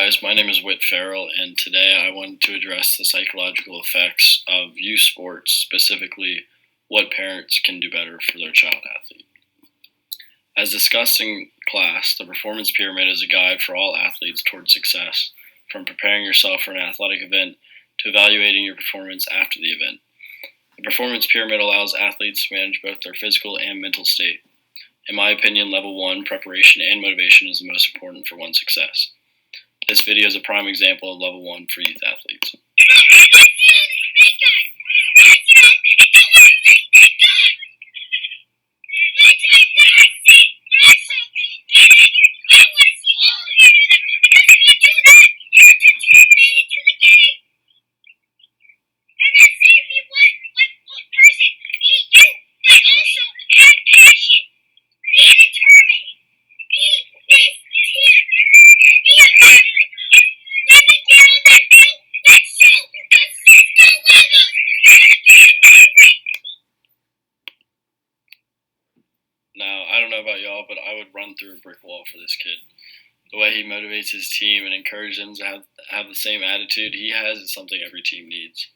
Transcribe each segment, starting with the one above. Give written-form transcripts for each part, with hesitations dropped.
guys, my name is Wit Ferrell, and today I wanted to address the psychological effects of youth sports, specifically what parents can do better for their child athlete. As discussed in class, the performance pyramid is a guide for all athletes towards success, from preparing yourself for an athletic event to evaluating your performance after the event. The performance pyramid allows athletes to manage both their physical and mental state. In my opinion, level 1, preparation and motivation, is the most important for one's success. This video is a prime example of level 1 for youth athletes. Now, I don't know about y'all, but I would run through a brick wall for this kid. The way he motivates his team and encourages them to have the same attitude he has is something every team needs.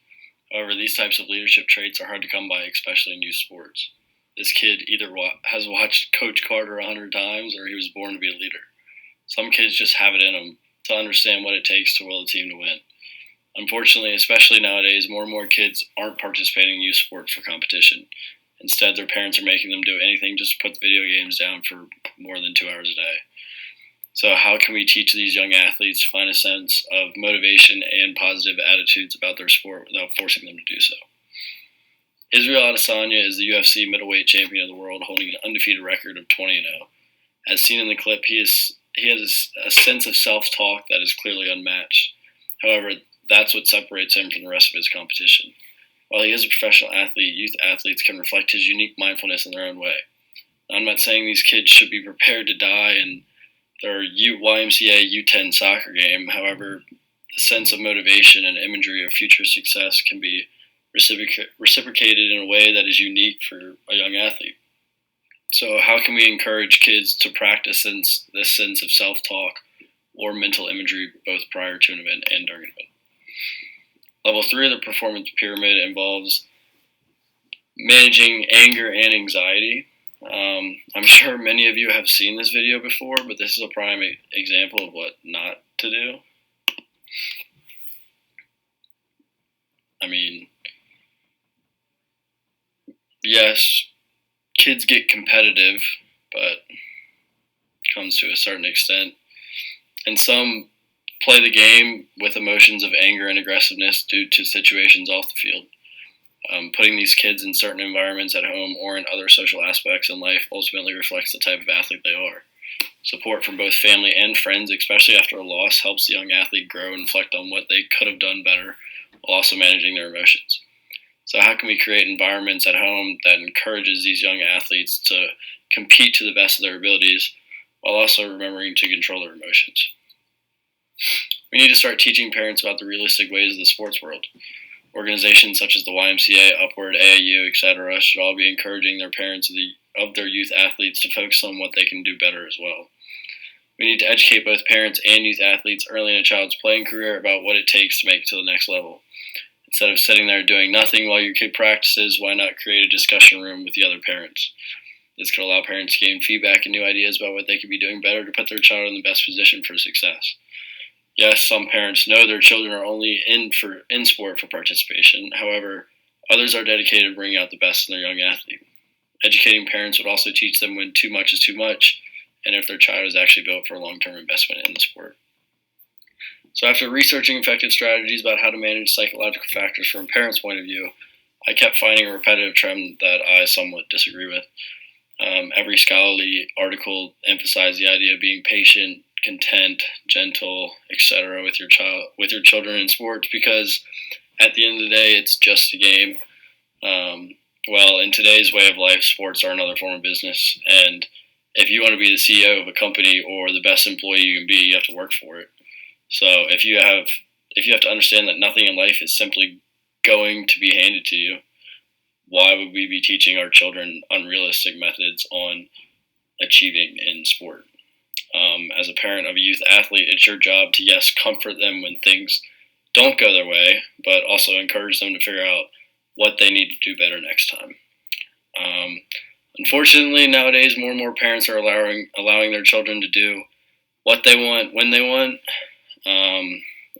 However, these types of leadership traits are hard to come by, especially in youth sports. This kid either has watched Coach Carter 100 times or he was born to be a leader. Some kids just have it in them to understand what it takes to will a team to win. Unfortunately, especially nowadays, more and more kids aren't participating in youth sports for competition. Instead, their parents are making them do anything just to put the video games down for more than 2 hours a day. So how can we teach these young athletes to find a sense of motivation and positive attitudes about their sport without forcing them to do so? Israel Adesanya is the UFC middleweight champion of the world, holding an undefeated record of 20-0. As seen in the clip, he has a sense of self-talk that is clearly unmatched. However, that's what separates him from the rest of his competition. While he is a professional athlete, youth athletes can reflect his unique mindfulness in their own way. Now, I'm not saying these kids should be prepared to die in their YMCA U10 soccer game. However, the sense of motivation and imagery of future success can be reciprocated in a way that is unique for a young athlete. So how can we encourage kids to practice this sense of self-talk or mental imagery both prior to an event and during an event? Level 3 of the performance pyramid involves managing anger and anxiety. I'm sure many of you have seen this video before, but this is a prime example of what not to do. I mean, yes, kids get competitive, but comes to a certain extent. And some play the game with emotions of anger and aggressiveness due to situations off the field. Putting these kids in certain environments at home or in other social aspects in life ultimately reflects the type of athlete they are. Support from both family and friends, especially after a loss, helps the young athlete grow and reflect on what they could have done better while also managing their emotions. So how can we create environments at home that encourages these young athletes to compete to the best of their abilities while also remembering to control their emotions? We need to start teaching parents about the realistic ways of the sports world. Organizations such as the YMCA, Upward, AAU, etc. should all be encouraging their parents of their youth athletes to focus on what they can do better as well. We need to educate both parents and youth athletes early in a child's playing career about what it takes to make it to the next level. Instead of sitting there doing nothing while your kid practices, why not create a discussion room with the other parents? This could allow parents to gain feedback and new ideas about what they could be doing better to put their child in the best position for success. Yes, some parents know their children are only in sport for participation. However, others are dedicated to bringing out the best in their young athlete. Educating parents would also teach them when too much is too much, and if their child is actually built for a long-term investment in the sport. So after researching effective strategies about how to manage psychological factors from a parent's point of view, I kept finding a repetitive trend that I somewhat disagree with. Every scholarly article emphasized the idea of being patient, content, gentle, etc. with your children in sports, because at the end of the day, it's just a game. Well, in today's way of life, sports are another form of business, and if you want to be the CEO of a company or the best employee you can be, you have to work for it. So if you have to understand that nothing in life is simply going to be handed to you, why would we be teaching our children unrealistic methods on achieving in sport? As a parent of a youth athlete, it's your job to, yes, comfort them when things don't go their way, but also encourage them to figure out what they need to do better next time. Unfortunately, nowadays, more and more parents are allowing their children to do what they want, when they want,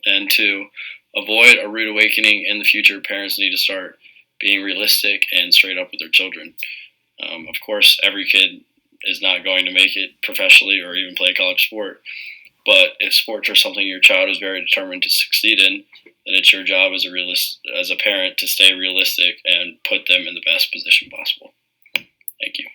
and to avoid a rude awakening in the future, parents need to start being realistic and straight up with their children. Of course, every kid is not going to make it professionally or even play a college sport. But if sports are something your child is very determined to succeed in, then it's your job as a parent to stay realistic and put them in the best position possible. Thank you.